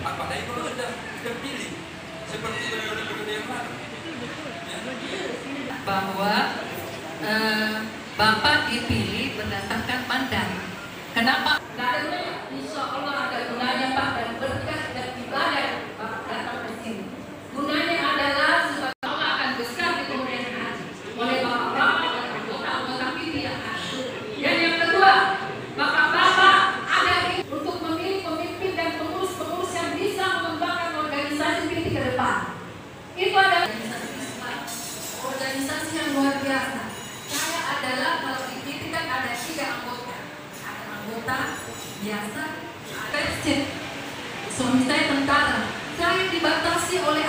Apalagi kalau sudah terpilih seperti periode-periode yang lalu. Bahwa Bapak dipilih berdasarkan mandat. Kenapa? Gak ada gunanya. Insya Allah ada gunanya Pak, dan berkat dan ibadah Bapak datang ke sini. Gunanya adalah supaya Allah akan besar di kemudian hari oleh Bapak-Bapak dan anggota pilihan. Dan yang kedua, Bapak-Bapak ada untuk memilih pemimpin dan pengurus-pengurus yang bisa mengembangkan organisasi PITI ke depan. Itu adalah organisasi yang luar biasa. Saya adalah, kalau di PITI kan ada 3 anggota. Ada anggota biasa, ada suami saya tentara. Saya dibatasi oleh